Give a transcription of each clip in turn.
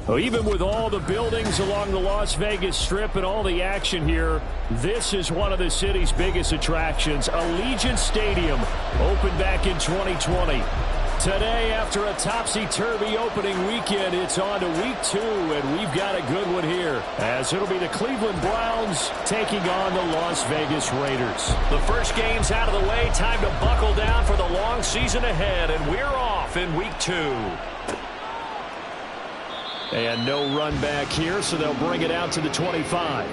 Well, even with all the buildings along the Las Vegas Strip and all the action here, this is one of the city's biggest attractions. Allegiant Stadium opened back in 2020. Today, after a topsy-turvy opening weekend, it's on to week 2, and we've got a good one here, as it'll be the Cleveland Browns taking on the Las Vegas Raiders. The first game's out of the way. Time to buckle down for the long season ahead, and we're off in week 2. And no run back here, so they'll bring it out to the 25.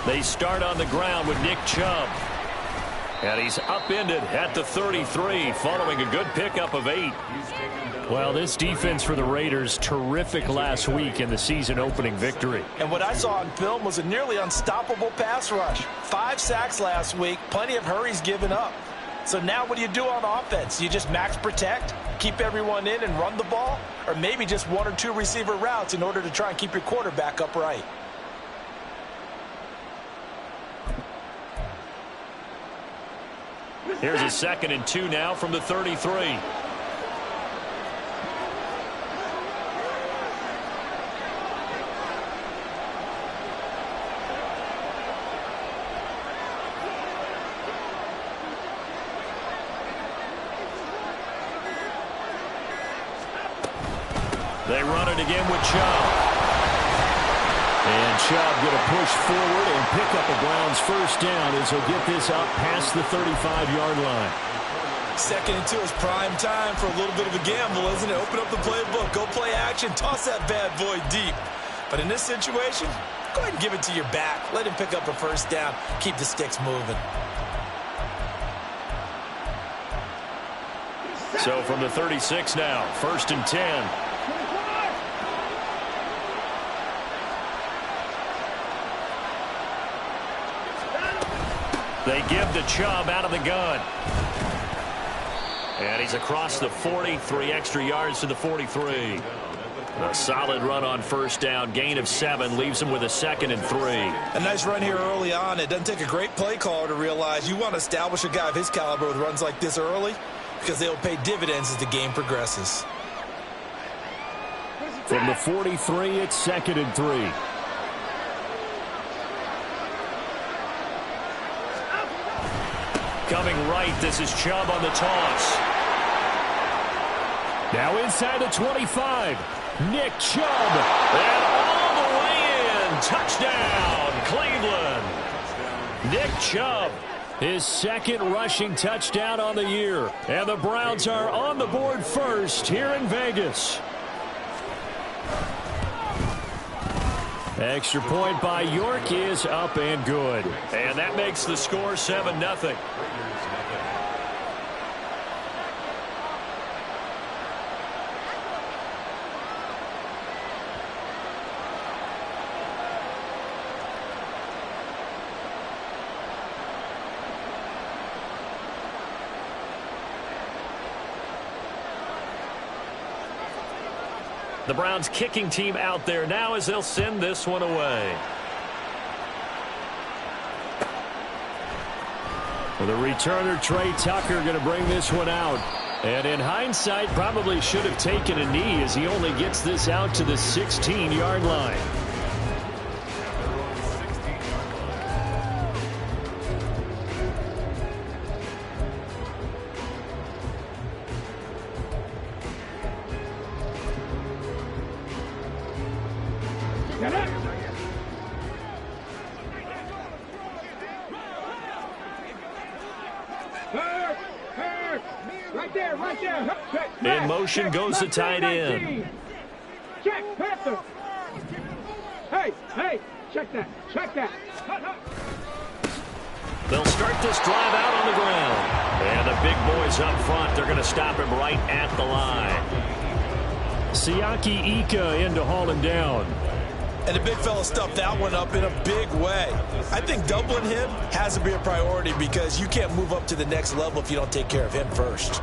They start on the ground with Nick Chubb. And he's upended at the 33 following a good pickup of 8. Well, this defense for the Raiders, terrific last week in the season opening victory. And what I saw on film was a nearly unstoppable pass rush. 5 sacks last week, plenty of hurries given up. So now what do you do on offense? You just max protect, keep everyone in and run the ball? Or maybe just 1 or 2 receiver routes in order to try and keep your quarterback upright? Here's a 2nd and 2 now from the 33. They run it again with Chubb. And Chubb going to push forward and pick up a Browns first down as he'll get this up past the 35-yard line. 2nd and 2 is prime time for a little bit of a gamble, isn't it? Open up the playbook, go play action, toss that bad boy deep. But in this situation, go ahead and give it to your back. Let him pick up a first down. Keep the sticks moving. So from the 36 now, 1st and 10. They give to Chubb out of the gun. And he's across the 40, 3 extra yards to the 43. A solid run on first down, gain of 7, leaves him with a 2nd and 3. A nice run here early on. It doesn't take a great play caller to realize you want to establish a guy of his caliber with runs like this early because they'll pay dividends as the game progresses. From the 43, it's 2nd and 3. Coming right, this is Chubb on the toss. Now inside the 25, Nick Chubb. And all the way in, touchdown, Cleveland. Nick Chubb, his 2nd rushing touchdown on the year. And the Browns are on the board first here in Vegas. Extra point by York is up and good. And that makes the score 7-0. The Browns kicking team out there now as they'll send this one away. The returner, Trey Tucker, going to bring this one out. And in hindsight, probably should have taken a knee as he only gets this out to the 16-yard line. In motion goes the tight end. Check, Panther. Hey, check that. They'll start this drive out on the ground. And the big boys up front, they're going to stop him right at the line. Siaki Ika in to haul him down. And the big fella stuffed that one up in a big way. I think doubling him has to be a priority because you can't move up to the next level if you don't take care of him first.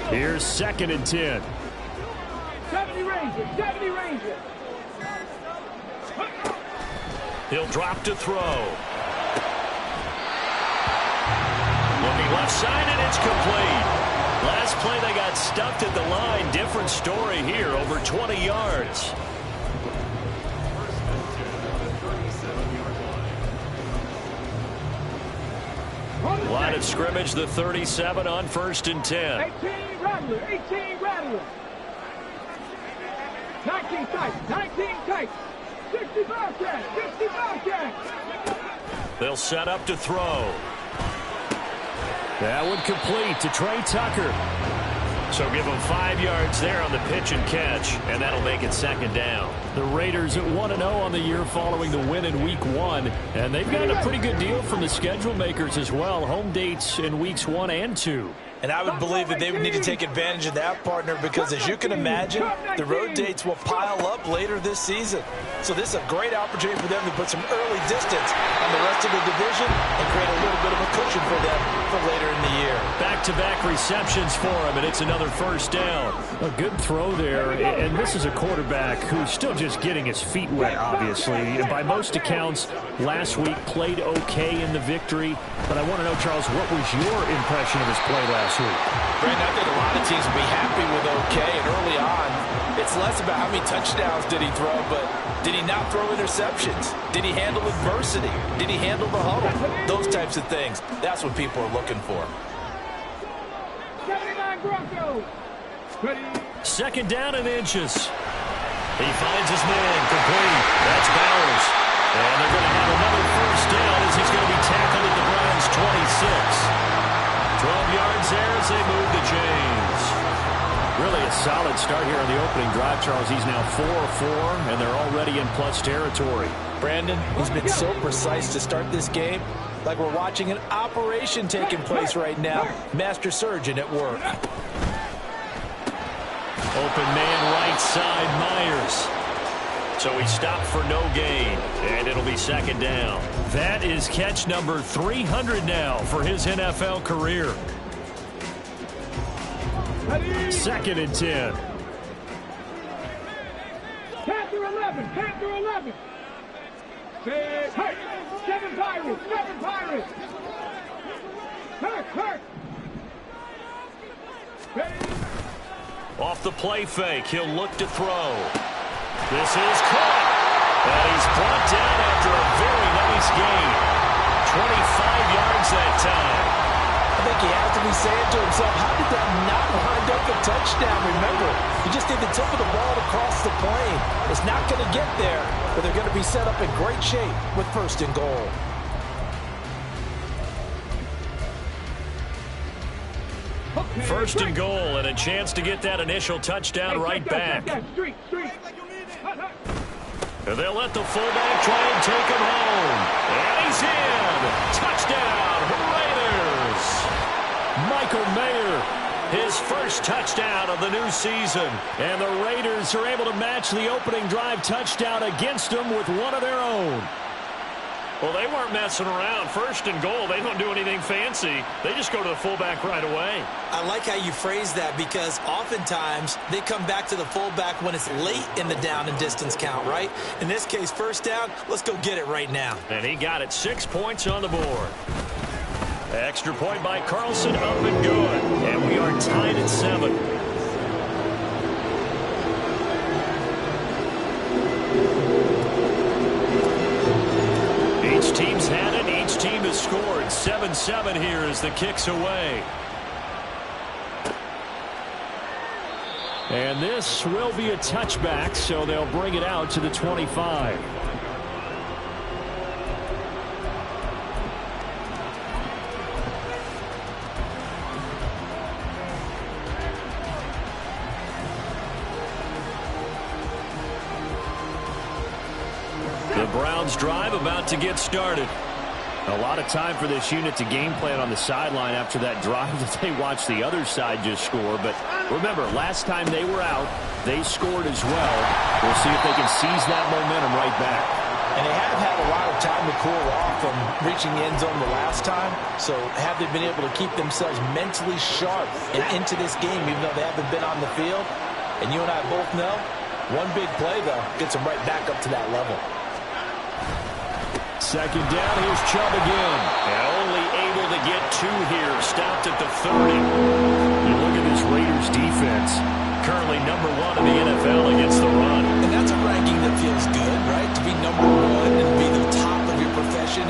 Here's 2nd and 10. 70 Rangers. He'll drop to throw. Looking left side, and it's complete. Last play, they got stuffed at the line. Different story here, over 20 yards. Line of scrimmage, the 37 on 1st and 10. 18 Rattler. 19 tight. 60 Bobcats. They'll set up to throw. That one complete to Trey Tucker. So give him 5 yards there on the pitch and catch, and that'll make it 2nd down. The Raiders at 1-0 on the year following the win in Week 1, and they've got a pretty good deal from the schedule makers as well. Home dates in Weeks 1 and 2. And I would believe that they would need to take advantage of that, partner, because as you can imagine, the road dates will pile up later this season. So this is a great opportunity for them to put some early distance on the rest of the division and create a little bit of a cushion for them for later in the year. Back-to-back receptions for him, and it's another 1st down. A good throw there, and this is a quarterback who's still just getting his feet wet, obviously. By most accounts, last week played okay in the victory, but I want to know, Charles, what was your impression of his play last week? Brandon, I think a lot of teams will be happy with okay, and early on, it's less about how many touchdowns did he throw, but did he not throw interceptions? Did he handle adversity? Did he handle the huddle? Those types of things. That's what people are looking for. 79 Broncos. 2nd down and inches. He finds his man, complete. That's Bowers. And they're going to have another first down as he's going to be tackled at the Browns' 26. 12 yards there as they move the chains. Really a solid start here on the opening drive, Charles. He's now 4 of 4, and they're already in plus territory. Brandon, he's been so precise to start this game, like we're watching an operation taking place right now. Master surgeon at work. Open man right side, Myers. So he stopped for no gain, and it'll be second down. That is catch number 300 now for his NFL career. Second and 10. Panther 11, Panther 11. Hey, 7 Pirates, 7 Pirates. Hurt. Hey. Off the play fake, he'll look to throw. This is caught, and he's brought down after a very nice gain. 25 yards that time. I think he has to be saying to himself, how did that not wind up a touchdown? Remember, he just did the tip of the ball across the plane. It's not going to get there, but they're going to be set up in great shape with first and goal. First and goal, and a chance to get that initial touchdown right back. Street. And they'll let the fullback try and take him home. And he's in. Touchdown, Raiders. Michael Mayer, his first touchdown of the new season. And the Raiders are able to match the opening drive touchdown against them with one of their own. Well, they weren't messing around. First and goal, they don't do anything fancy. They just go to the fullback right away. I like how you phrase that because oftentimes they come back to the fullback when it's late in the down and distance count, right? In this case, first down, let's go get it right now. And he got it. 6 points on the board. Extra point by Carlson, up and good. And we are tied at 7. Each team's had it. Each team has scored. 7-7 here as the kick's away. And this will be a touchback, so they'll bring it out to the 25. The Browns drive about to get started. A lot of time for this unit to game plan on the sideline after that drive that they watched the other side just score. But remember, last time they were out, they scored as well. We'll see if they can seize that momentum right back. And they have had a lot of time to cool off from reaching the end zone the last time. So have they been able to keep themselves mentally sharp and into this game, even though they haven't been on the field? And you and I both know, one big play, though, gets them right back up to that level. Second down, here's Chubb again. And only able to get 2 here. Stopped at the 30. You look at this Raiders defense. Currently number 1 in the NFL against the run. And that's a ranking that feels good, right? To be number 1 and be the top of your profession.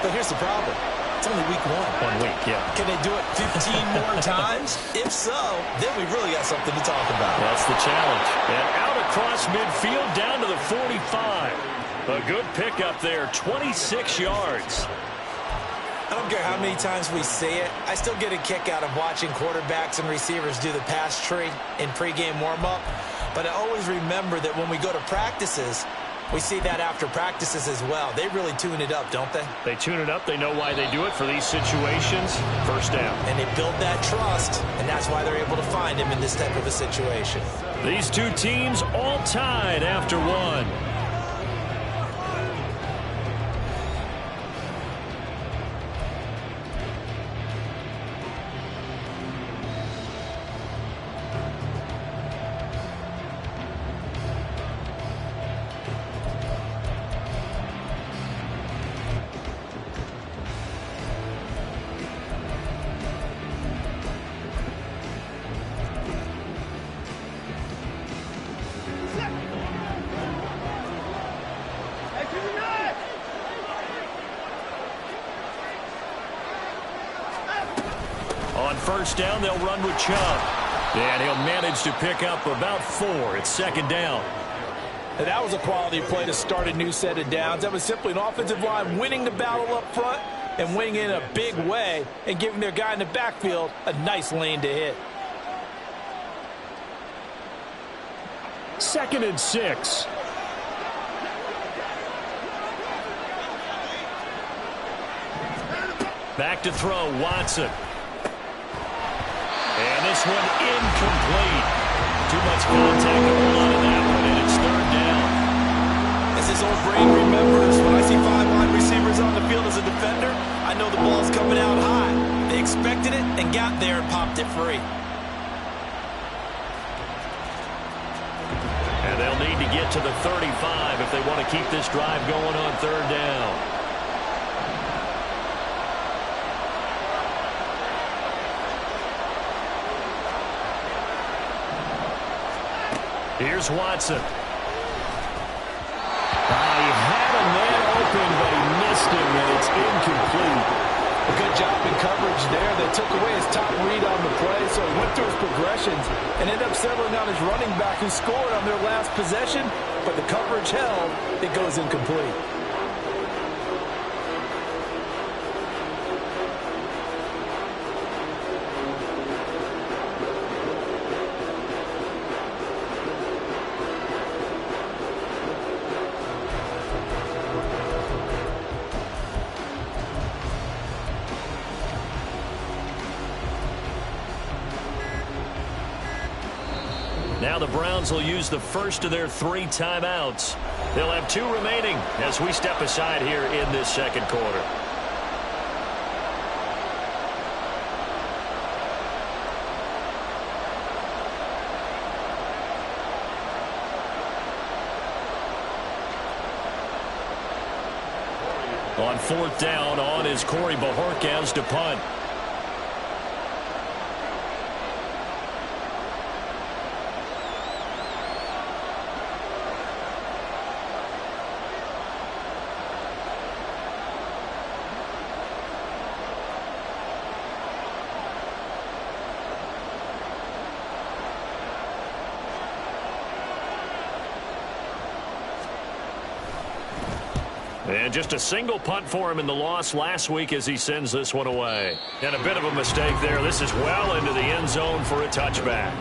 But here's the problem. It's only week 1. 1 week, yeah. Can they do it 15 more times? If so, then we really got something to talk about. That's the challenge. And out across midfield down to the 45. A good pickup there, 26 yards. I don't care how many times we say it. I still get a kick out of watching quarterbacks and receivers do the pass tree in pregame warm-up. But I always remember that when we go to practices, we see that after practices as well. They really tune it up, don't they? They tune it up. They know why they do it for these situations. First down. And they build that trust, and that's why they're able to find him in this type of a situation. These two teams all tied after 1. On first down, they'll run with Chubb. And he'll manage to pick up about 4. It's second down. And that was a quality play to start a new set of downs. That was simply an offensive line winning the battle up front and winning in a big way and giving their guy in the backfield a nice lane to hit. 2nd and 6. Back to throw, Watson. And this one incomplete. Too much contact to hold on to that one, and it's 3rd down. As his old brain remembers, when I see 5 wide receivers on the field as a defender, I know the ball's coming out high. They expected it and got there and popped it free. And they'll need to get to the 35 if they want to keep this drive going on 3rd down. Here's Watson. He had a man open, but he missed him, and it's incomplete. A good job in coverage there. They took away his top read on the play, so he went through his progressions and ended up settling on his running back who scored on their last possession, but the coverage held. It goes incomplete. Now the Browns will use the first of their 3 timeouts. They'll have 2 remaining as we step aside here in this 2nd quarter. On 4th down, on is Corey Bojorquez to punt. And just a single punt for him in the loss last week as he sends this one away. And a bit of a mistake there. This is well into the end zone for a touchback.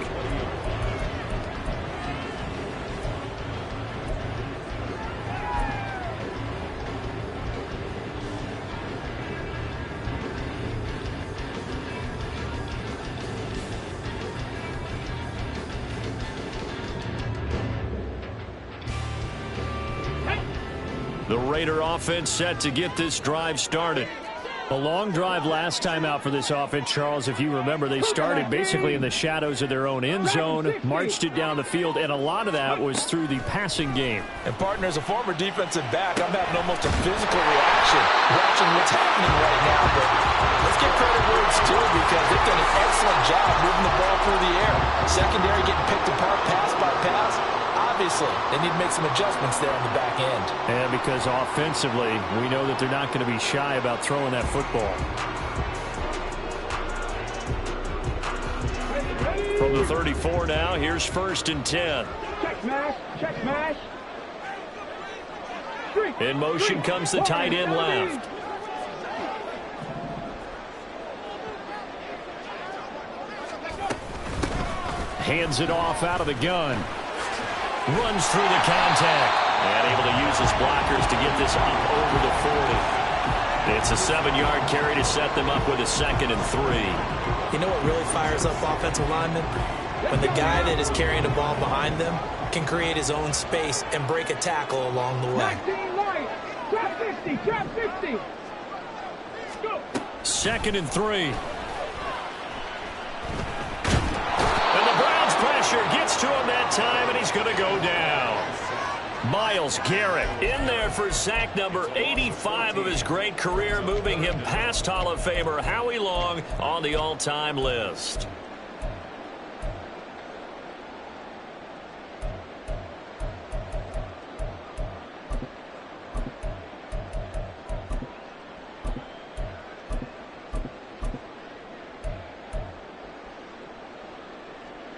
The Raider offense set to get this drive started. A long drive last time out for this offense, Charles. If you remember, they started basically in the shadows of their own end zone, marched it down the field, and a lot of that was through the passing game. And, partner, as a former defensive back, I'm having almost a physical reaction watching what's happening right now. But let's give credit where it's due because they've done an excellent job moving the ball through the air. Secondary getting picked apart pass by pass. Obviously, they need to make some adjustments there on the back end. And because offensively, we know that they're not going to be shy about throwing that football. From the 34 now, here's 1st and 10. Check mash, check mash. In motion comes the tight end left. Hands it off out of the gun. Runs through the contact. And able to use his blockers to get this up over the 40. It's a 7-yard carry to set them up with a 2nd and 3. You know what really fires up offensive linemen? When the guy that is carrying the ball behind them can create his own space and break a tackle along the way. 19 light. Trap 50, trap 50. Go. 2nd and 3. And the Browns pressure gets to him that time, and he's going to go down. Myles Garrett in there for sack number 85 of his great career, moving him past Hall of Famer Howie Long on the all-time list.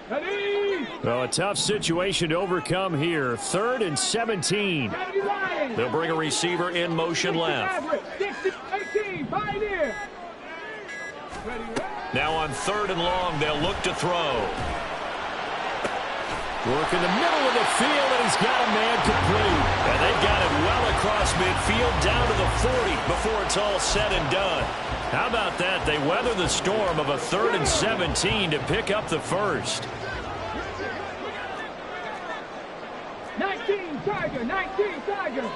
Ready, Well, a tough situation to overcome here. 3rd and 17. They'll bring a receiver in motion left. Now on 3rd and long, they'll look to throw. Work in the middle of the field, and he's got a man complete. And they've got it well across midfield down to the 40 before it's all said and done. How about that? They weather the storm of a 3rd and 17 to pick up the first. 19 Tiger, 19 Tiger.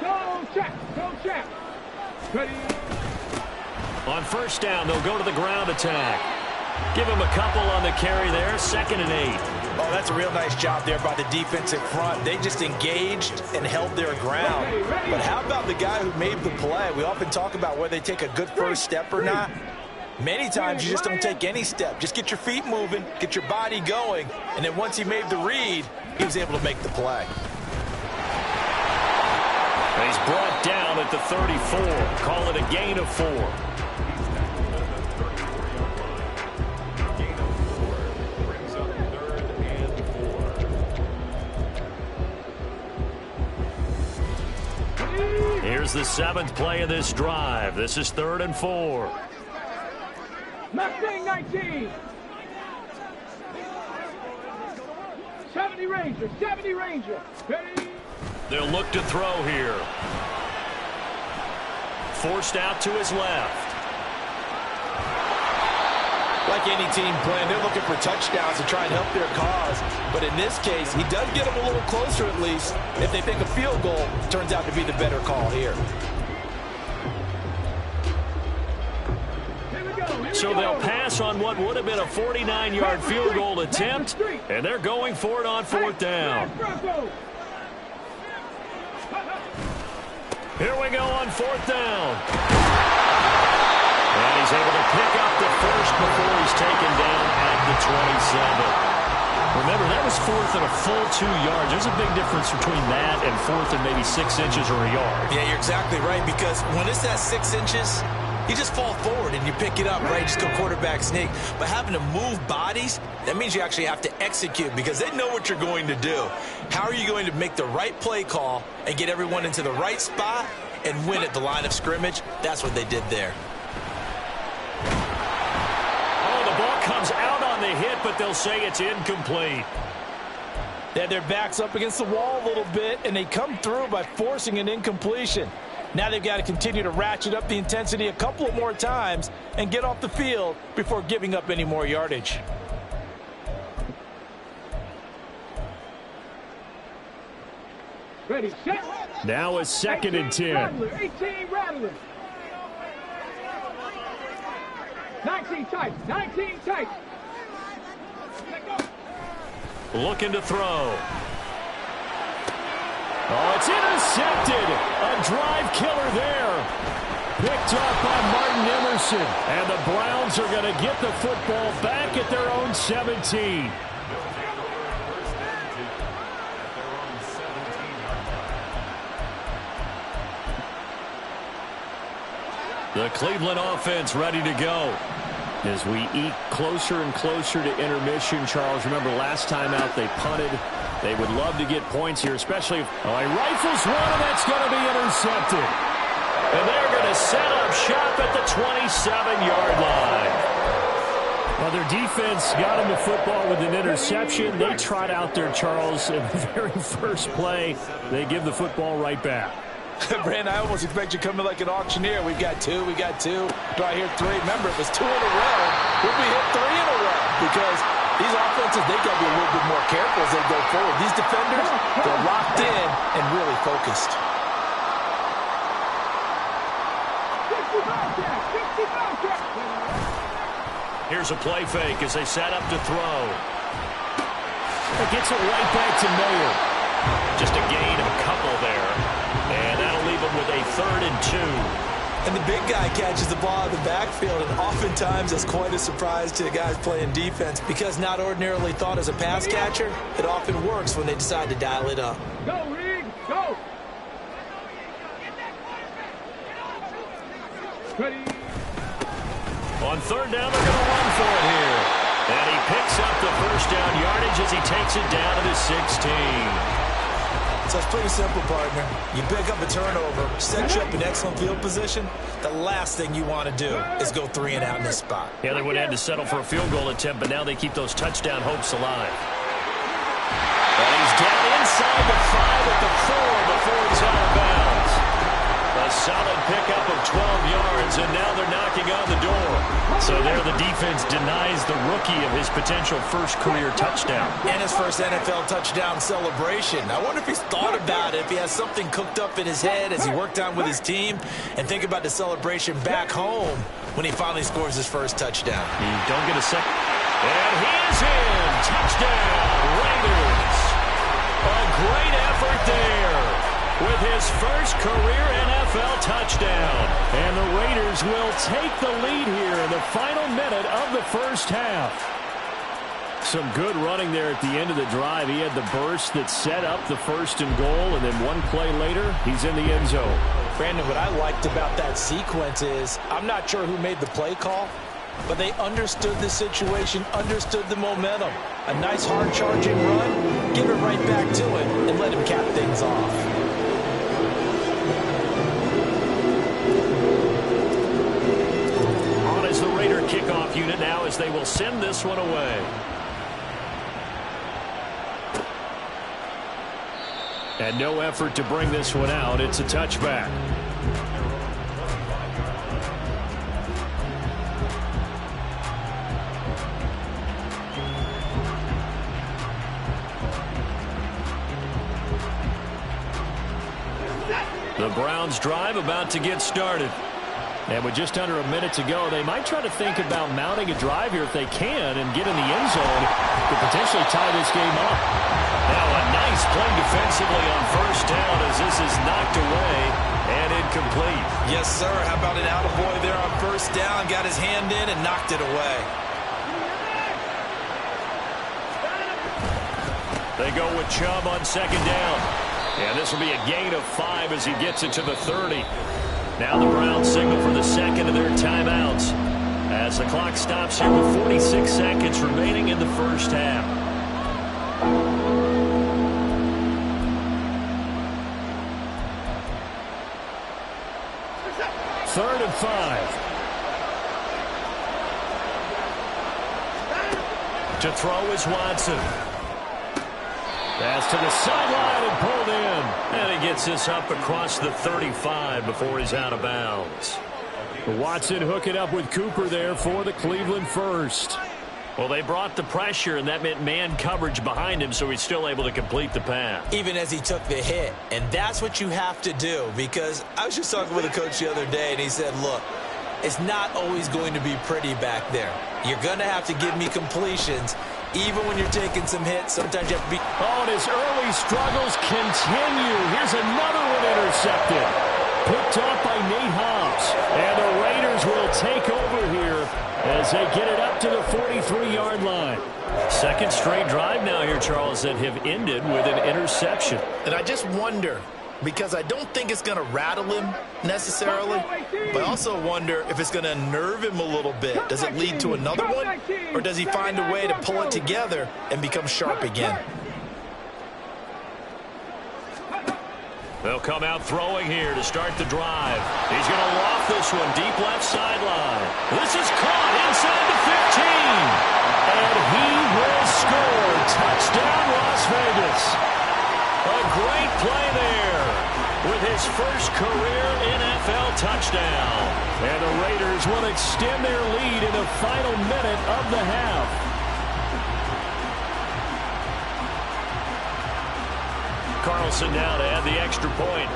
Go check. Ready. On first down, they'll go to the ground attack. Give him a couple on the carry there. 2nd and 8. Oh, that's a real nice job there by the defensive front. They just engaged and held their ground. But how about the guy who made the play? We often talk about whether they take a good first step or not. Many times you just don't take any step. Just get your feet moving, get your body going, and then once he made the read, he was able to make the play. And he's brought down at the 34. Call it a gain of 4. Here's the 7th play of this drive. This is 3rd and 4. Mustang 19. 70 Ranger. Ready. They'll look to throw here. Forced out to his left. Like any team playing, they're looking for touchdowns to try and help their cause. But in this case, he does get them a little closer at least. If they think a field goal turns out to be the better call here. So they'll pass on what would have been a 49-yard field goal attempt, and they're going for it on 4th down. Here we go on 4th down. And he's able to pick up the first before he's taken down at the 27. Remember, that was 4th and a full 2 yards. There's a big difference between that and 4th and maybe 6 inches or a yard. Yeah, you're exactly right, because when it's at 6 inches, you just fall forward and you pick it up, right? Just go quarterback sneak. But having to move bodies, that means you actually have to execute because they know what you're going to do. How are you going to make the right play call and get everyone into the right spot and win at the line of scrimmage? That's what they did there. Oh, the ball comes out on the hit, but they'll say it's incomplete. They had their backs up against the wall a little bit, and they come through by forcing an incompletion. Now they've got to continue to ratchet up the intensity a couple of more times and get off the field before giving up any more yardage. Ready, set. Now a 2nd and 10. 18 Rattler. 19 tight. Looking to throw. Oh, it's intercepted. A drive killer there. Picked up by Martin Emerson. And the Browns are going to get the football back at their own 17. The Cleveland offense ready to go. As we eke closer and closer to intermission, Charles, remember last time out they punted. They would love to get points here, especially if he rifles one, and that's going to be intercepted. And they're going to set up shop at the 27-yard line. Well, their defense got them the football with an interception. They trot out there, Charles, in the very first play. They give the football right back. Brandon, I almost expect you to come in like an auctioneer. We got two. Do I hear 3? Remember, if it's 2 in a row, we'll be hit 3 in a row because these offenses, they got to be a little bit more careful as they go forward. These defenders, they're locked in and really focused. Here's a play fake as they set up to throw. It gets it right back to Miller. Just a gain of a couple there. And that'll leave him with a 3rd and 2. And the big guy catches the ball in the backfield, and oftentimes that's quite a surprise to the guys playing defense because not ordinarily thought as a pass catcher, it often works when they decide to dial it up. Go, Reed, go! Ready. On 3rd down, they're going to run for it here. And he picks up the first down yardage as he takes it down to the 16. So it's pretty simple, partner. You pick up a turnover, set you up in excellent field position. The last thing you want to do is go 3 and out in this spot. Yeah, they would have had to settle for a field goal attempt, but now they keep those touchdown hopes alive. And he's down inside the 5 at the 4 before he's out of bounds. A solid pickup of 12 yards, and now they're knocking on the door. So there the defense denies the rookie of his potential first career touchdown. And his first NFL touchdown celebration. I wonder if he's thought about it, if he has something cooked up in his head as he worked on with his team, and think about the celebration back home when he finally scores his first touchdown. You don't get a second. And he is in. Touchdown, Raiders. A great effort there with his first career NFL touchdown. And the Raiders will take the lead here in the final minute of the first half. Some good running there at the end of the drive. He had the burst that set up the first and goal, and then one play later, he's in the end zone. Brandon, what I liked about that sequence is I'm not sure who made the play call, but they understood the situation, understood the momentum. A nice hard-charging run, give it right back to him, and let him cap things off. On is the Raider kickoff unit now as they will send this one away. And no effort to bring this one out. It's a touchback. The Browns drive about to get started. And with just under a minute to go, they might try to think about mounting a drive here if they can and get in the end zone to potentially tie this game up. Now a nice play defensively on first down as this is knocked away and incomplete. Yes, sir. How about an attaboy there on first down? Got his hand in and knocked it away. They go with Chubb on second down. And this will be a gain of 5 as he gets it to the 30. Now the Browns signal for the second of their timeouts as the clock stops here with 46 seconds remaining in the first half. Third and 5. To throw is Watson. Pass to the sideline and pulled in. And he gets this up across the 35 before he's out of bounds. Watson hooking up with Cooper there for the Cleveland first. Well, they brought the pressure, and that meant man coverage behind him, so he's still able to complete the pass. Even as he took the hit. And that's what you have to do, because I was just talking with a coach the other day, and he said, look, it's not always going to be pretty back there. You're going to have to give me completions. Even when you're taking some hits, sometimes you have to be... Oh, and his early struggles continue. Here's another one intercepted. Picked off by Nate Hobbs. And the Raiders will take over here as they get it up to the 43-yard line. Second straight drive now here, Charles, that have ended with an interception. And I just wonder, because I don't think it's going to rattle him necessarily, but I also wonder if it's going to nerve him a little bit. Does it lead to another one, or does he find a way to pull it together and become sharp again? They'll come out throwing here to start the drive. He's going to loft this one deep left sideline. This is caught inside the 15. And he will score. Touchdown, Las Vegas. A great play there with his first career NFL touchdown. And the Raiders will extend their lead in the final minute of the half. Carlson now to add the extra point.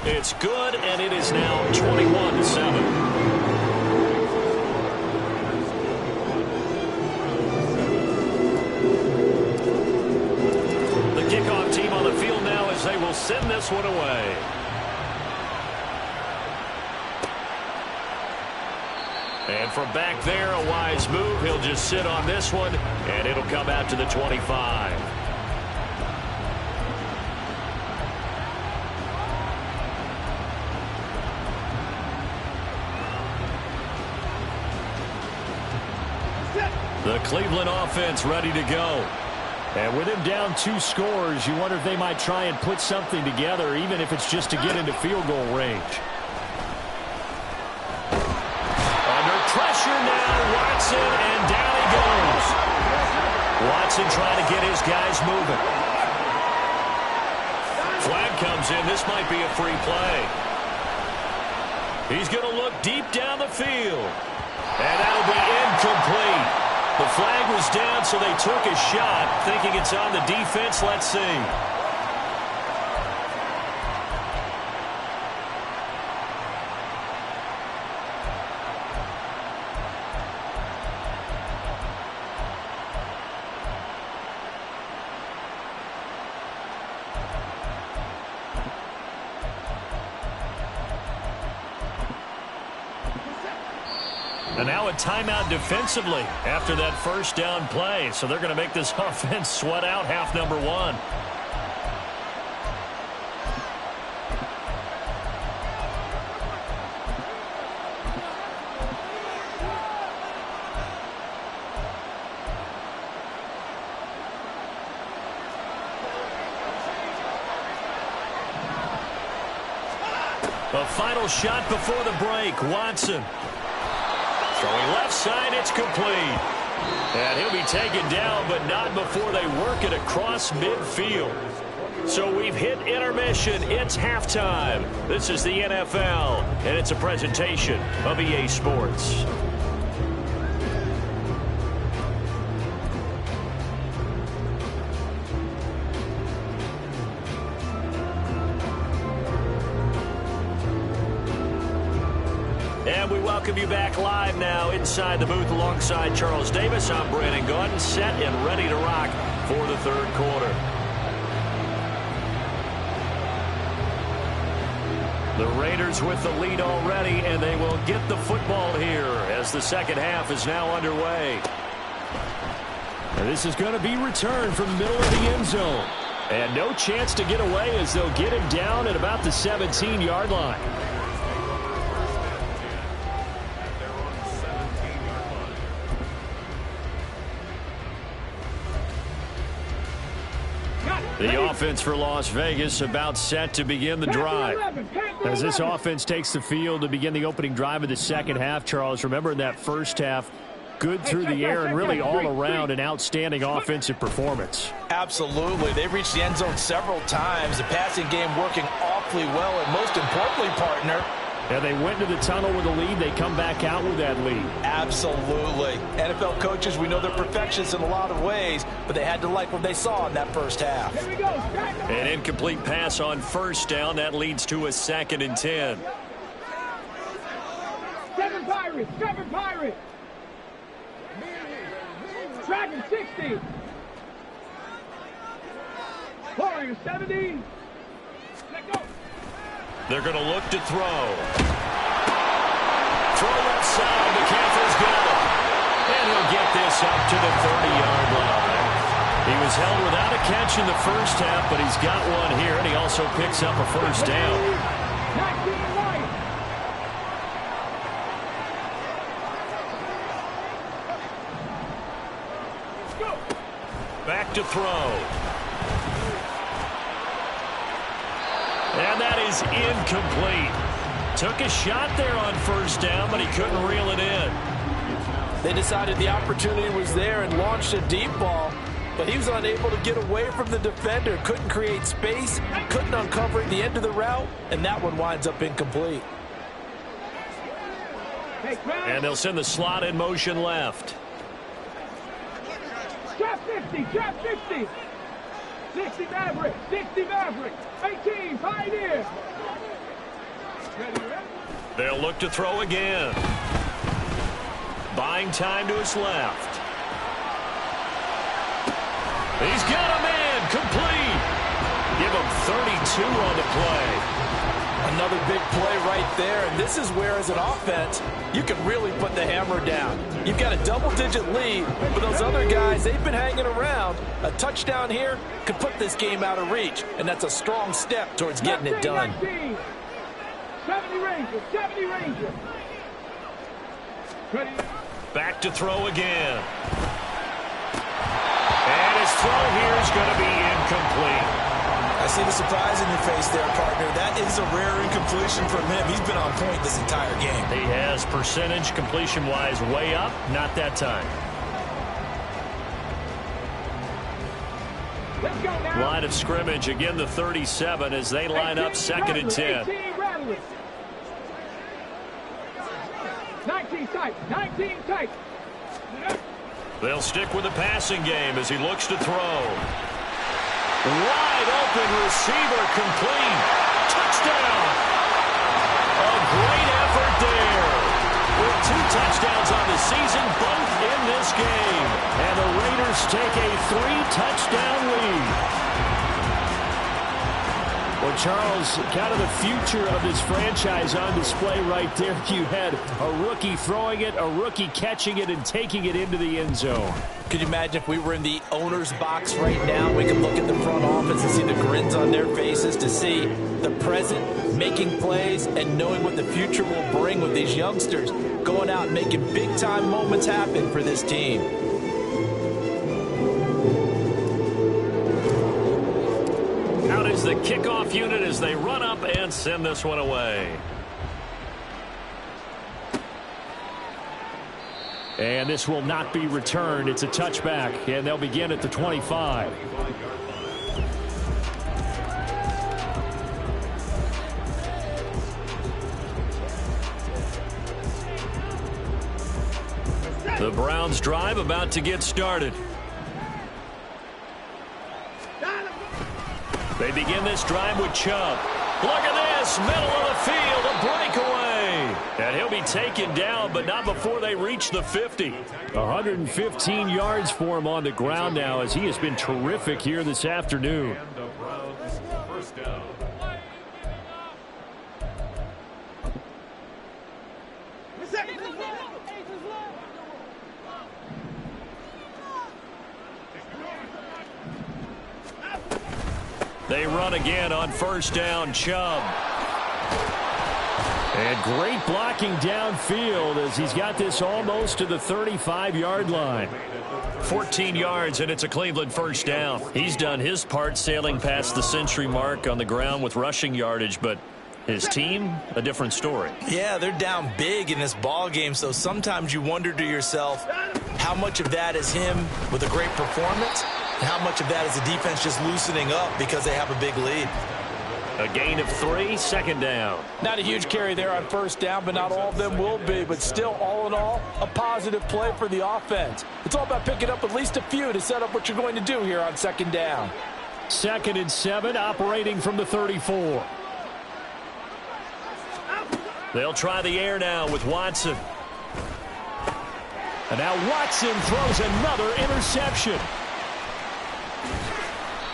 It's good, and it is now 21-7. The kickoff team on the field now as they will send this one away. And from back there, a wise move. He'll just sit on this one, and it'll come out to the 25. The Cleveland offense ready to go. And with him down 2 scores, you wonder if they might try and put something together, even if it's just to get into field goal range. Under pressure now, Watson, and down he goes. Watson trying to get his guys moving. Flag comes in. This might be a free play. He's going to look deep down the field. And that'll be incomplete. The flag was down, so they took a shot, thinking it's on the defense. Let's see. And now a timeout defensively after that first down play. So they're going to make this offense sweat out half number 1. The final shot before the break, Watson. Throwing left side, it's complete. And he'll be taken down, but not before they work it across midfield. So we've hit intermission. It's halftime. This is the NFL, and it's a presentation of EA Sports. And we welcome you back live now inside the booth alongside Charles Davis. I'm Brandon Gaudin, set and ready to rock for the third quarter. The Raiders with the lead already, and they will get the football here as the second half is now underway. And this is going to be returned from the middle of the end zone. And no chance to get away as they'll get him down at about the 17-yard line. The offense for Las Vegas about set to begin the drive. As this offense takes the field to begin the opening drive of the second half, Charles, remember in that first half, good through the air and really all around an outstanding offensive performance. Absolutely. They've reached the end zone several times. The passing game working awfully well, and most importantly, partner, and they went to the tunnel with a lead. They come back out with that lead. Absolutely. NFL coaches, we know they're perfectionists in a lot of ways, but they had to like what they saw in that first half. Here we go. An incomplete pass on first down. That leads to a 2nd and 10. 7 Pirates. 7 Pirates. Dragon 60. Warriors 70. Let go. They're going to look to throw. Throw left side. McCaffrey's got it. And he'll get this up to the 30-yard line. He was held without a catch in the first half, but he's got one here, and he also picks up a first down. Back to throw. And that is incomplete. Took a shot there on first down, but he couldn't reel it in. They decided the opportunity was there and launched a deep ball, but he was unable to get away from the defender, couldn't create space, couldn't uncover at the end of the route, and that one winds up incomplete. And they'll send the slot in motion left. Trap 50, trap 50. 60 Maverick, 60 Maverick, 18 Pioneer. They'll look to throw again. Buying time to his left. He's got a man complete. Give him 32 on the play. Another big play right there, and this is where, as an offense, you can really put the hammer down. You've got a double-digit lead, but those other guys, they've been hanging around. A touchdown here could put this game out of reach, and that's a strong step towards getting it done. 70 Rangers, 70 Rangers. Back to throw again. his throw here is going to be incomplete. I see the surprise in your face there, partner. That is a rare incompletion from him. He's been on point this entire game. He has percentage completion-wise way up, not that time. Let's go now. Line of scrimmage, again the 37 as they line up 2nd and 10. 19 tight, 19 tight. They'll stick with the passing game as he looks to throw. Wide open receiver, complete. Touchdown. A great effort there. With 2 touchdowns on the season, both in this game. And the Raiders take a 3-touchdown lead. Well, Charles, kind of the future of this franchise on display right there. You had a rookie throwing it, a rookie catching it, and taking it into the end zone. Could you imagine if we were in the owner's box right now? We could look at the front office and see the grins on their faces, to see the present making plays and knowing what the future will bring with these youngsters going out and making big-time moments happen for this team. Out is the kickoff unit as they run up and send this one away. And this will not be returned. It's a touchback, and they'll begin at the 25. The Browns drive about to get started. They begin this drive with Chubb. Look at this, middle of the field, a breakaway. And he'll be taken down, but not before they reach the 50. 115 yards for him on the ground now, as he has been terrific here this afternoon. They run again on first down, Chubb. And great blocking downfield as he's got this almost to the 35-yard line. 14 yards, and it's a Cleveland first down. He's done his part sailing past the century mark on the ground with rushing yardage, but his team, a different story. Yeah, they're down big in this ball game, so sometimes you wonder to yourself how much of that is him with a great performance and how much of that is the defense just loosening up because they have a big lead. A gain of 3, second down. Not a huge carry there on first down, but not all of them will be. But still, all in all, a positive play for the offense. It's all about picking up at least a few to set up what you're going to do here on second down. 2nd and 7, operating from the 34. They'll try the air now with Watson. And now Watson throws another interception.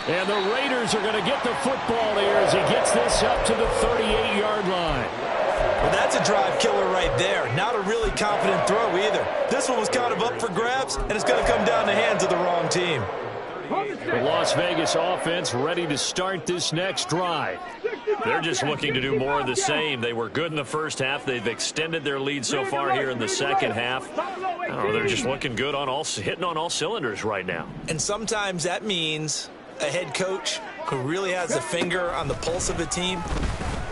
And the Raiders are going to get the football here as he gets this up to the 38-yard line. Well, that's a drive killer right there. Not a really confident throw either. This one was kind of up for grabs, and it's going to come down the hands of the wrong team. The Las Vegas offense ready to start this next drive. They're just looking to do more of the same. They were good in the first half. They've extended their lead so far here in the second half. Oh, they're just looking good on hitting on all cylinders right now. And sometimes that means a head coach who really has a finger on the pulse of a team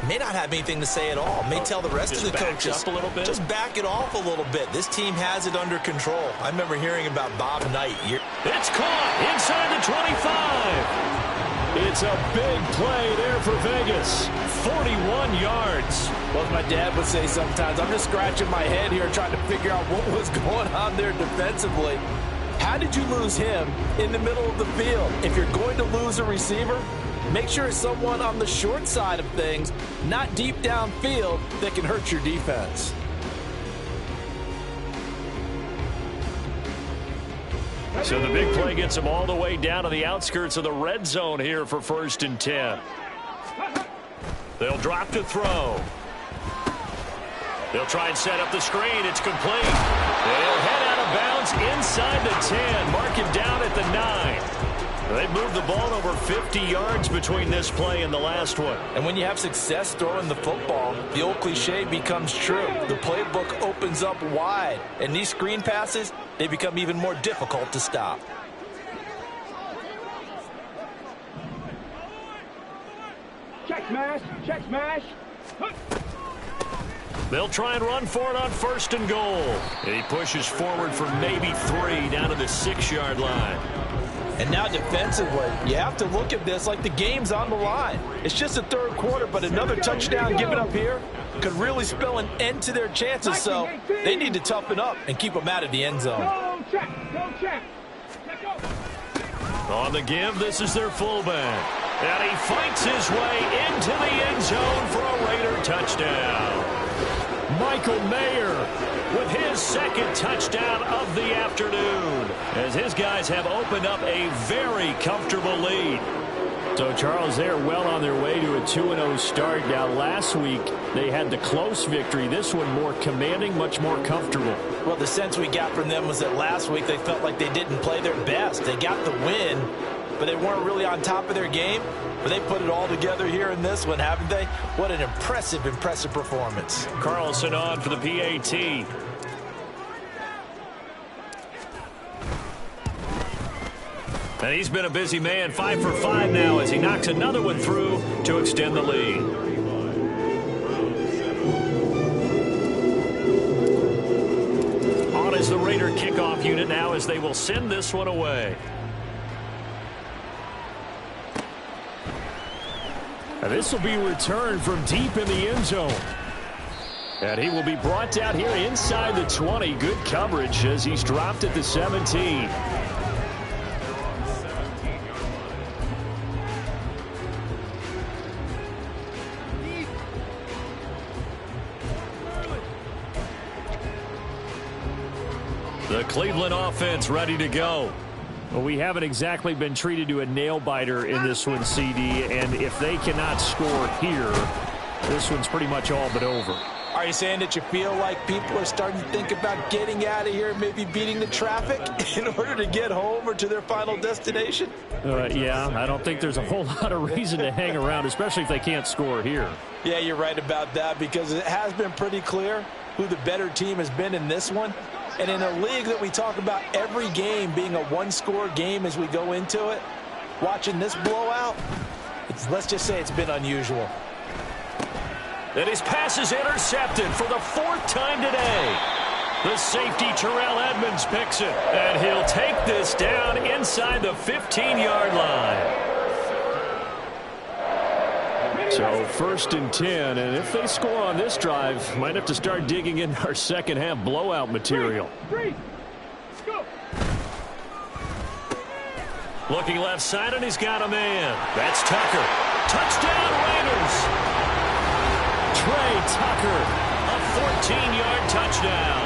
may not have anything to say at all. May tell the rest of the coaches, up a little bit. Just back it off a little bit. This team has it under control. I remember hearing about Bob Knight. It's caught inside the 25. It's a big play there for Vegas. 41 yards. Well, as my dad would say sometimes, I'm just scratching my head here trying to figure out what was going on there defensively. How did you lose him in the middle of the field? If you're going to lose a receiver, make sure it's someone on the short side of things, not deep downfield, that can hurt your defense. So the big play gets them all the way down to the outskirts of the red zone here for 1st and 10. They'll drop to throw. They'll try and set up the screen. It's complete. They'll head out of bounds inside the 10. Mark him down at the 9. They've moved the ball over 50 yards between this play and the last one. And when you have success throwing the football, the old cliche becomes true. The playbook opens up wide. And these screen passes, they become even more difficult to stop. smash, check smash. They'll try and run for it on 1st and goal. And he pushes forward for maybe 3 down to the 6-yard line. And now defensively, you have to look at this like the game's on the line. It's just the 3rd quarter, but another touchdown given up here could really spell an end to their chances. So they need to toughen up and keep them out of the end zone. Go check, go check. On the give, this is their fullback. And he fights his way into the end zone for a Raider touchdown. Michael Mayer with his 2nd touchdown of the afternoon, as his guys have opened up a very comfortable lead. So, Charles, they're well on their way to a 2-0 start. Now, last week, they had the close victory. This one more commanding, much more comfortable. Well, the sense we got from them was that last week they felt like they didn't play their best. They got the win, but they weren't really on top of their game. But they put it all together here in this one, haven't they? What an impressive, impressive performance. Carlson on for the PAT. And he's been a busy man, 5 for 5 now as he knocks another one through to extend the lead. On is the Raider kickoff unit now as they will send this one away. And this will be returned from deep in the end zone. And he will be brought down here inside the 20. Good coverage as he's dropped at the 17. The Cleveland offense ready to go. Well, we haven't exactly been treated to a nail-biter in this one, CD, and if they cannot score here, this one's pretty much all but over. Are you saying that you feel like people are starting to think about getting out of here, maybe beating the traffic in order to get home or to their final destination? Yeah, I don't think there's a whole lot of reason to hang around, especially if they can't score here. Yeah, you're right about that because it has been pretty clear who the better team has been in this one. And in a league that we talk about every game being a one-score game as we go into it, watching this blowout, let's just say it's been unusual. And his pass is intercepted for the 4th time today. The safety, Terrell Edmonds, picks it. And he'll take this down inside the 15-yard line. So 1st and 10, and if they score on this drive, might have to start digging in our second-half blowout material. Looking left side, and he's got a man. That's Tucker. Touchdown, Raiders. Trey Tucker, a 14-yard touchdown.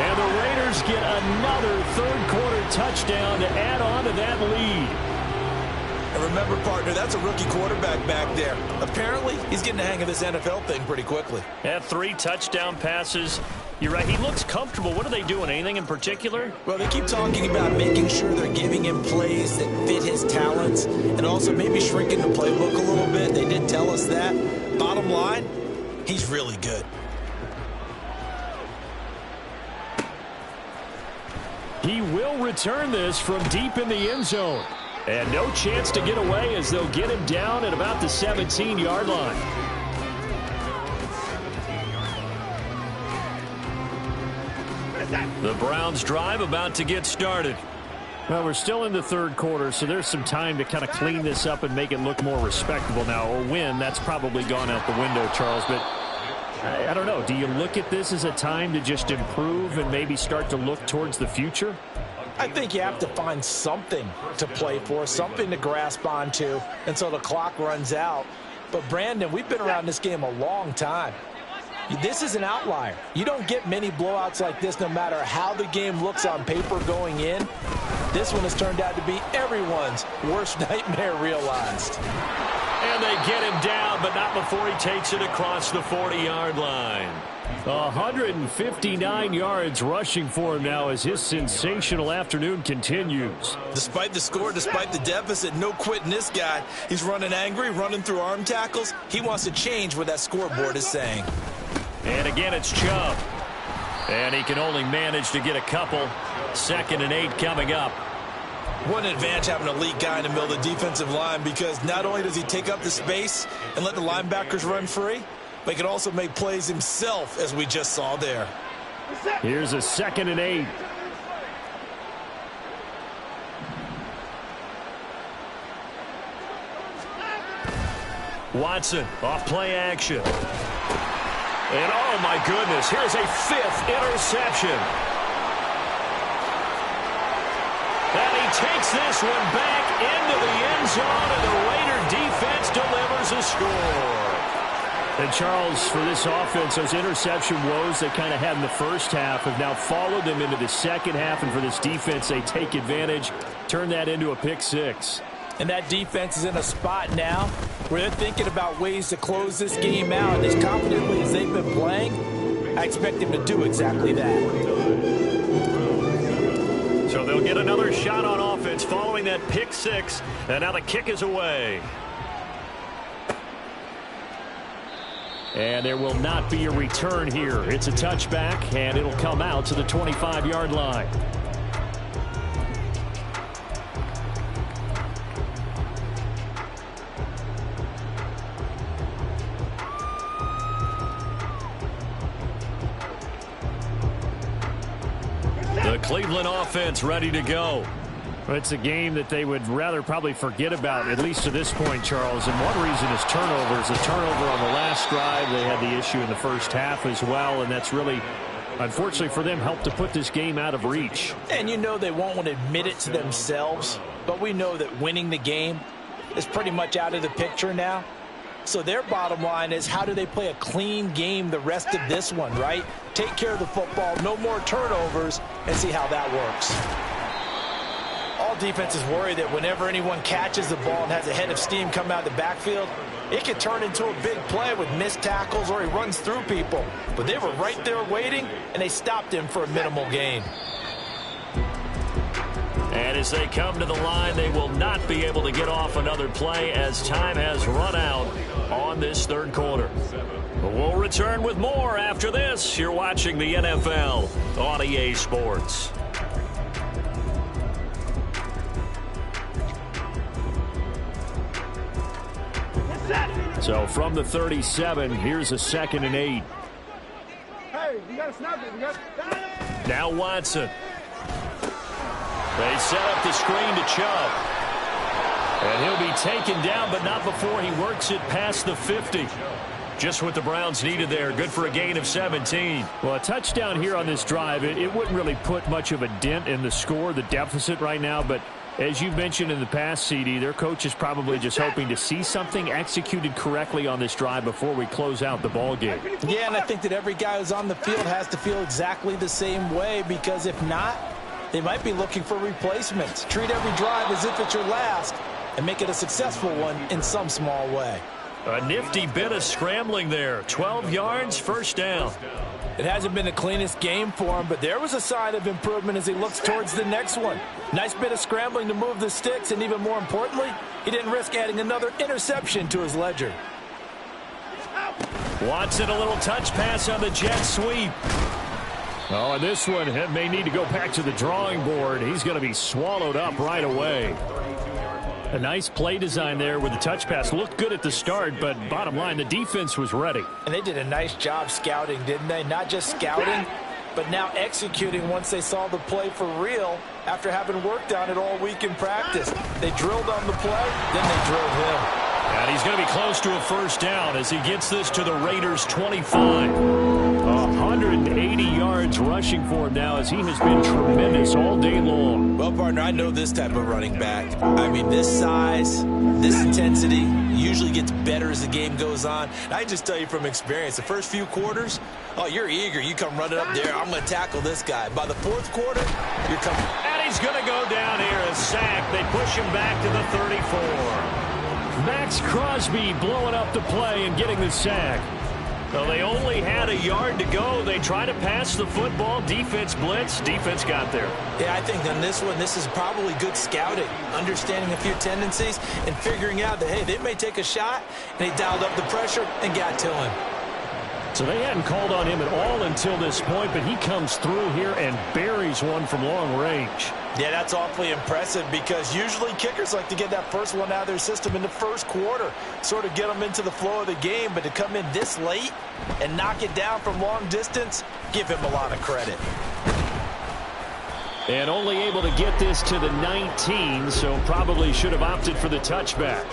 And the Raiders get another 3rd-quarter touchdown to add on to that lead. And remember, partner, that's a rookie quarterback back there. Apparently, he's getting the hang of this NFL thing pretty quickly. Had 3 touchdown passes. You're right, he looks comfortable. What are they doing? Anything in particular? Well, they keep talking about making sure they're giving him plays that fit his talents and also maybe shrinking the playbook a little bit. They did tell us that. Bottom line, he's really good. He will return this from deep in the end zone. And no chance to get away as they'll get him down at about the 17-yard line. The Browns drive about to get started. Well, we're still in the 3rd quarter, so there's some time to kind of clean this up and make it look more respectable now. A win, that's probably gone out the window, Charles. But I don't know. Do you look at this as a time to just improve and maybe start to look towards the future? I think you have to find something to play for, something to grasp onto until the clock runs out. But, Brandon, we've been around this game a long time. This is an outlier. You don't get many blowouts like this no matter how the game looks on paper going in. This one has turned out to be everyone's worst nightmare realized. And they get him down, but not before he takes it across the 40-yard line. 159 yards rushing for him now as his sensational afternoon continues. Despite the score, despite the deficit, no quitting this guy. He's running angry, running through arm tackles. He wants to change what that scoreboard is saying. And again, it's Chubb. And he can only manage to get a couple. 2nd and 8 coming up. What an advantage having an elite guy in the middle of the defensive line, because not only does he take up the space and let the linebackers run free, but he can also make plays himself, as we just saw there. Here's a 2nd and 8. Watson off play action. And oh my goodness, here's a 5th interception. And he takes this one back into the end zone, and the Raider defense delivers a score. And Charles, for this offense, those interception woes they kind of had in the first half have now followed them into the second half, and for this defense, they take advantage, turn that into a pick 6. And that defense is in a spot now where they're thinking about ways to close this game out. And as confidently as they've been playing, I expect them to do exactly that. So they'll get another shot on offense following that pick 6. And now the kick is away. And there will not be a return here. It's a touchback, and it'll come out to the 25-yard line. The Cleveland offense ready to go. It's a game that they would rather probably forget about, at least to this point, Charles. And one reason is turnovers. A turnover on the last drive. They had the issue in the first half as well, and that's really, unfortunately for them, helped to put this game out of reach. And you know they won't want to admit it to themselves, but we know that winning the game is pretty much out of the picture now. So their bottom line is, how do they play a clean game the rest of this one, right? Take care of the football, no more turnovers, and see how that works. All defenses worry that whenever anyone catches the ball and has a head of steam come out of the backfield, it could turn into a big play with missed tackles or he runs through people. But they were right there waiting, and they stopped him for a minimal gain. And as they come to the line, they will not be able to get off another play as time has run out on this third quarter. We'll return with more after this. You're watching the NFL on EA Sports. So from the 37, here's a 2nd and 8. Hey, you got to snap it. Now Watson. They set up the screen to Chubb. And he'll be taken down, but not before he works it past the 50. Just what the Browns needed there. Good for a gain of 17. Well, a touchdown here on this drive, it wouldn't really put much of a dent in the score, the deficit right now. But as you've mentioned in the past, CD, their coach is probably just hoping to see something executed correctly on this drive before we close out the ball game. Yeah, and I think that every guy who's on the field has to feel exactly the same way, because if not, they might be looking for replacements. Treat every drive as if it's your last and make it a successful one in some small way. A nifty bit of scrambling there. 12 yards, first down. It hasn't been the cleanest game for him, but there was a sign of improvement as he looks towards the next one. Nice bit of scrambling to move the sticks, and even more importantly, he didn't risk adding another interception to his ledger. Watson, a little touch pass on the jet sweep. Oh, and this one may need to go back to the drawing board. He's going to be swallowed up right away. A nice play design there with the touch pass. Looked good at the start, but bottom line, the defense was ready. And they did a nice job scouting, didn't they? Not just scouting, but now executing once they saw the play for real after having worked on it all week in practice. They drilled on the play, then they drilled him. And he's going to be close to a first down as he gets this to the Raiders' 25. 180 yards rushing for him now as he has been tremendous all day long. Well, partner, I know this type of running back. I mean, this size, this intensity usually gets better as the game goes on. And I just tell you from experience, the first few quarters, oh, you're eager. You come running up there, I'm going to tackle this guy. By the fourth quarter, you're coming. And he's going to go down here, a sack. They push him back to the 34. Max Crosby blowing up the play and getting the sack. Well, they only had a yard to go. They tried to pass the football. Defense blitz. Defense got there. Yeah, I think on this one, this is probably good scouting, understanding a few tendencies and figuring out that, hey, they may take a shot, and he dialed up the pressure and got to him. So they hadn't called on him at all until this point, but he comes through here and buries one from long range. Yeah, that's awfully impressive because usually kickers like to get that first one out of their system in the first quarter, sort of get them into the flow of the game, but to come in this late and knock it down from long distance, give him a lot of credit. And only able to get this to the 19, so probably should have opted for the touchback.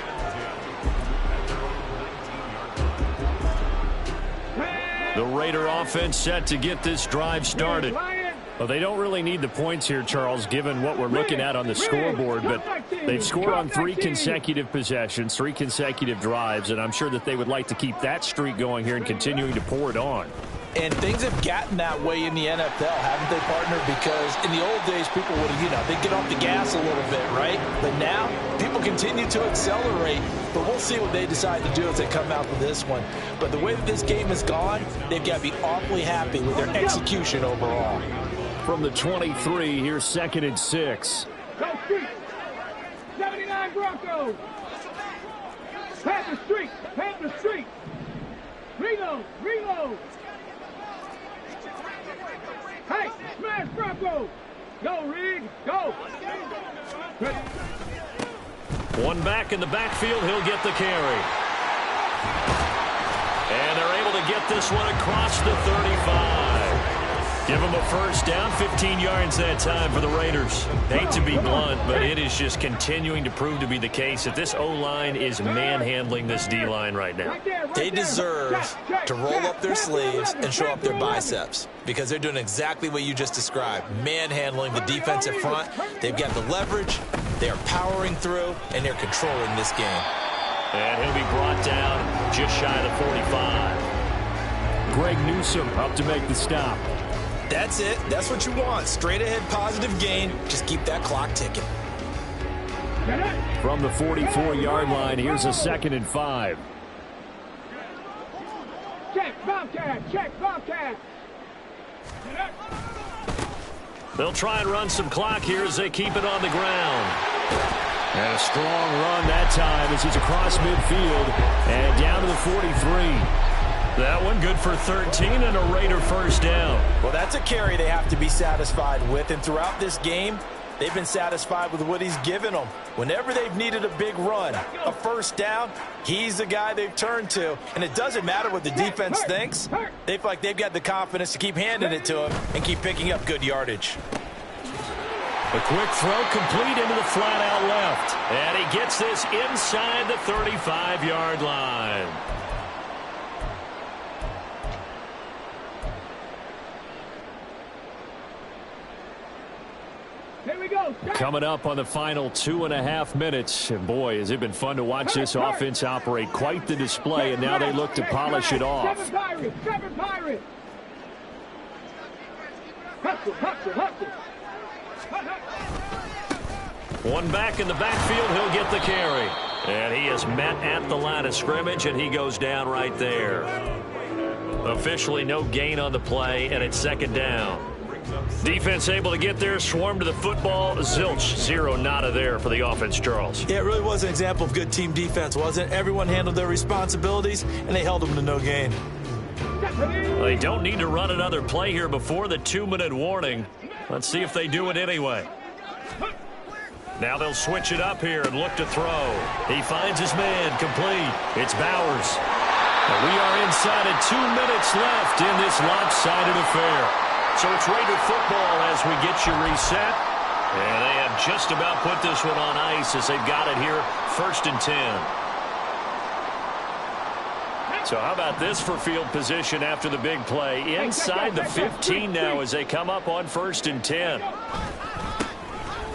The Raider offense set to get this drive started. Well, they don't really need the points here, Charles, given what we're looking at on the scoreboard, but they've scored on 3 consecutive possessions, 3 consecutive drives, and I'm sure that they would like to keep that streak going here and continuing to pour it on. And things have gotten that way in the NFL, haven't they, partner? Because in the old days, people would have, they'd get off the gas a little bit, right? But now, people continue to accelerate, but we'll see what they decide to do as they come out with this one. But the way that this game has gone, they've got to be awfully happy with their execution overall. From the 23, here's 2nd and 6. Go street. 79 Broncos. Panther Street. Panther Street. Reload. Reload. Hey, smash Broncos. Go, Reed. Go. One back in the backfield. He'll get the carry. And they're able to get this one across the 35. Give them a first down, 15 yards that time for the Raiders. Hate to be blunt, but it is just continuing to prove to be the case that this O-line is manhandling this D-line right now. They deserve to roll up their sleeves and show up their biceps because they're doing exactly what you just described, manhandling the defensive front. They've got the leverage, they are powering through, and they're controlling this game. And he'll be brought down just shy of the 45. Greg Newsome up to make the stop. That's it. That's what you want. Straight ahead positive gain. Just keep that clock ticking. From the 44-yard line, here's a 2nd and 5. Check Bobcat. Check Bobcat. They'll try and run some clock here as they keep it on the ground. And a strong run that time as he's across midfield and down to the 43. That one good for 13 and a Raider first down. Well, that's a carry they have to be satisfied with, and throughout this game, they've been satisfied with what he's given them. Whenever they've needed a big run, a first down, he's the guy they've turned to. And it doesn't matter what the defense thinks. They feel like they've got the confidence to keep handing it to him and keep picking up good yardage. A quick throw complete into the flat out left. And he gets this inside the 35-yard line. Coming up on the final 2.5 minutes. And boy, has it been fun to watch this offense operate. Quite the display, and now they look to polish it off. Seven Pirates. Hustle, hustle, hustle. One back in the backfield, he'll get the carry. And he is met at the line of scrimmage, and he goes down right there. Officially no gain on the play, and it's 2nd down. Defense able to get there, swarm to the football. Zilch, 0 nada there for the offense, Charles. Yeah, it really was an example of good team defense, wasn't it? Everyone handled their responsibilities, and they held them to no gain. They don't need to run another play here before the 2-minute warning. Let's see if they do it anyway. Now they'll switch it up here and look to throw. He finds his man, complete. It's Bowers. And we are inside of 2 minutes left in this lopsided affair. So it's Raider football as we get you reset. And they have just about put this one on ice as they've got it here, 1st and 10. So how about this for field position after the big play? Inside the 15 now as they come up on 1st and 10.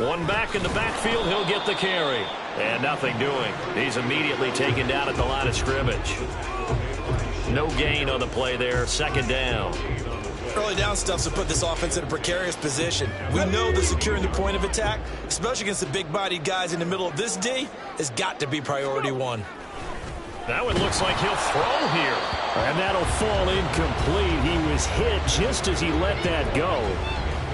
One back in the backfield, he'll get the carry. And nothing doing. He's immediately taken down at the line of scrimmage. No gain on the play there, 2nd down. Early down stuff's to put this offense in a precarious position. We know that securing the point of attack, especially against the big-bodied guys in the middle of this D, has got to be priority 1. That one looks like he'll throw here. And that'll fall incomplete. He was hit just as he let that go.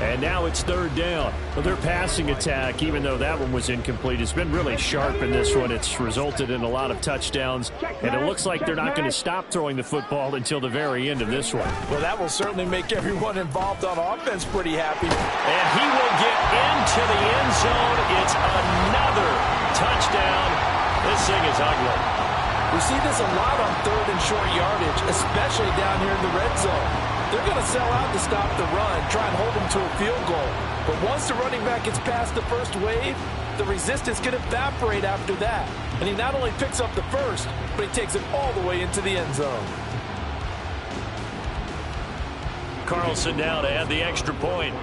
And now it's third down. Well, their passing attack, even though that one was incomplete, has been really sharp in this one. It's resulted in a lot of touchdowns, and it looks like they're not going to stop throwing the football until the very end of this one. Well, that will certainly make everyone involved on offense pretty happy. And he will get into the end zone. It's another touchdown. This thing is ugly. We see this a lot on third and short yardage, especially down here in the red zone. They're going to sell out to stop the run, try and hold them to a field goal. But once the running back gets past the first wave, the resistance can evaporate after that. And he not only picks up the first, but he takes it all the way into the end zone. Carlson now to add the extra point.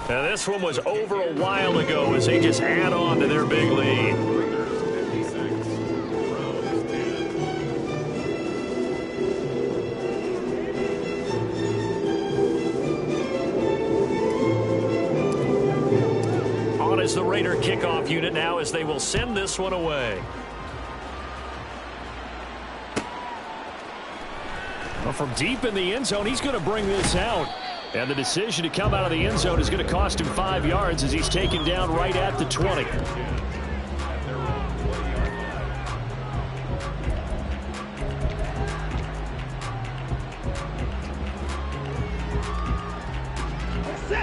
Now this one was over a while ago as they just add on to their big lead. On is the Raider kickoff unit now as they will send this one away. Well, from deep in the end zone, he's going to bring this out. And the decision to come out of the end zone is going to cost him 5 yards as he's taken down right at the 20.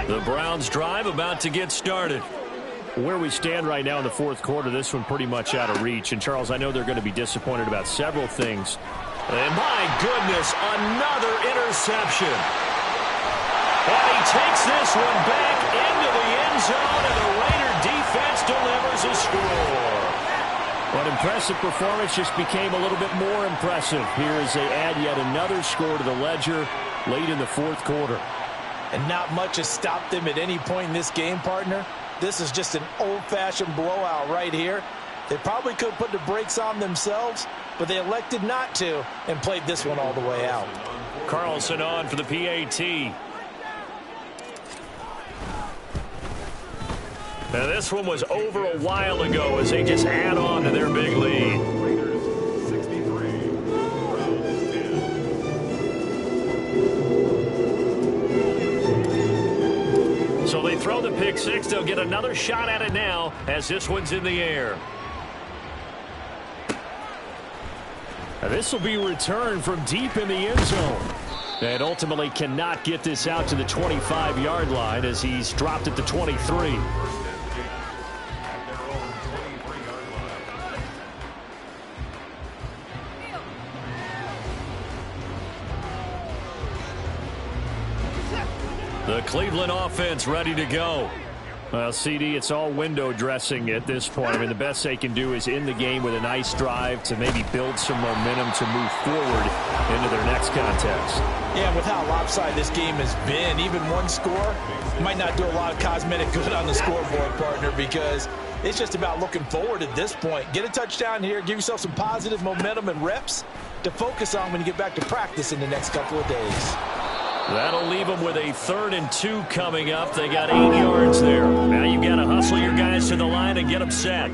The Browns drive about to get started. Where we stand right now in the fourth quarter, this one pretty much out of reach. And, Charles, I know they're going to be disappointed about several things. And my goodness, another interception. And he takes this one back into the end zone, and the Raider defense delivers a score. But impressive performance just became a little bit more impressive here as they add yet another score to the ledger late in the fourth quarter. And not much has stopped them at any point in this game, partner. This is just an old-fashioned blowout right here. They probably could have put the brakes on themselves, but they elected not to and played this one all the way out. Carlson on for the PAT. Now this one was over a while ago as they just add on to their big lead. So they throw the pick six. They'll get another shot at it now as this one's in the air. Now this will be returned from deep in the end zone. And ultimately cannot get this out to the 25-yard line as he's dropped at the 23. The Cleveland offense ready to go. Well, CD, it's all window dressing at this point. I mean, the best they can do is end the game with a nice drive to maybe build some momentum to move forward into their next contest. Yeah, with how lopsided this game has been, even one score might not do a lot of cosmetic good on the scoreboard, partner, because it's just about looking forward at this point. Get a touchdown here, give yourself some positive momentum and reps to focus on when you get back to practice in the next couple of days. That'll leave them with a 3rd and 2 coming up. They got 8 yards there. Now you've got to hustle your guys to the line and get them set.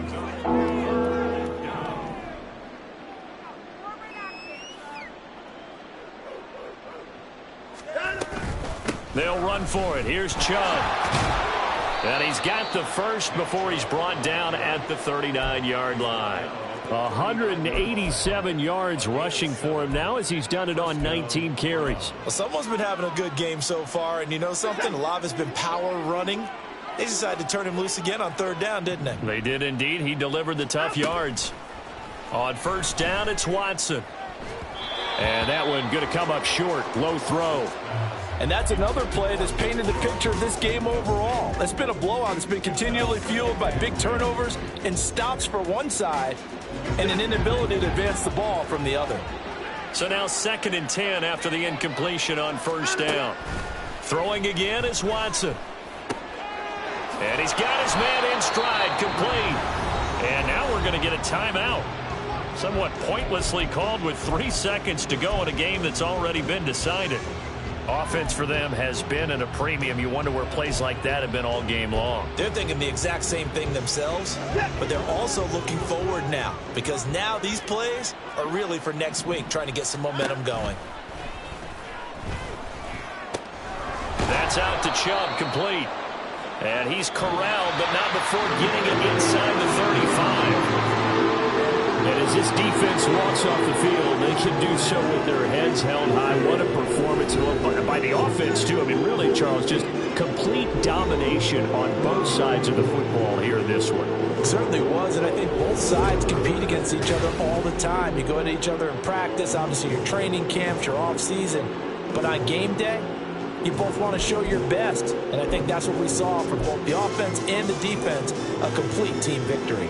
They'll run for it. Here's Chubb. And he's got the first before he's brought down at the 39-yard line. 187 yards rushing for him now as he's done it on 19 carries. Well, someone's been having a good game so far, and you know something? A lot of it's been power running. They decided to turn him loose again on 3rd down, didn't they? They did indeed. He delivered the tough yards. On 1st down, it's Watson. And that one going to come up short. Low throw. And that's another play that's painted the picture of this game overall. It's been a blowout. It's been continually fueled by big turnovers and stops for one side and an inability to advance the ball from the other. So now 2nd and 10 after the incompletion on 1st down. Throwing again is Watson. And he's got his man in stride, complete. And now we're going to get a timeout. Somewhat pointlessly called with 3 seconds to go in a game that's already been decided. Offense for them has been at a premium. You wonder where plays like that have been all game long. They're thinking the exact same thing themselves, but they're also looking forward now because now these plays are really for next week, trying to get some momentum going. That's out to Chubb, complete. And he's corralled, but not before getting it inside the 35. And as this defense walks off the field, they can do so with their heads held high. What a performance by the offense, too. I mean, really, Charles, just complete domination on both sides of the football here in this one. It certainly was, and I think both sides compete against each other all the time. You go at each other in practice, obviously your training camps, your off-season. But on game day, you both want to show your best. And I think that's what we saw from both the offense and the defense, a complete team victory.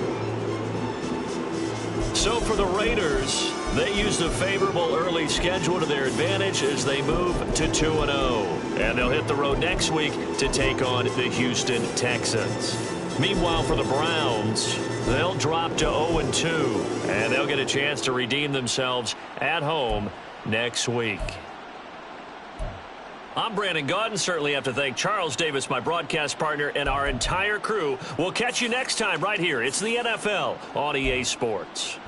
So for the Raiders, they used a favorable early schedule to their advantage as they move to 2-0. And they'll hit the road next week to take on the Houston Texans. Meanwhile, for the Browns, they'll drop to 0-2. And they'll get a chance to redeem themselves at home next week. I'm Brandon Gaudin. Certainly have to thank Charles Davis, my broadcast partner, and our entire crew. We'll catch you next time right here. It's the NFL on EA Sports.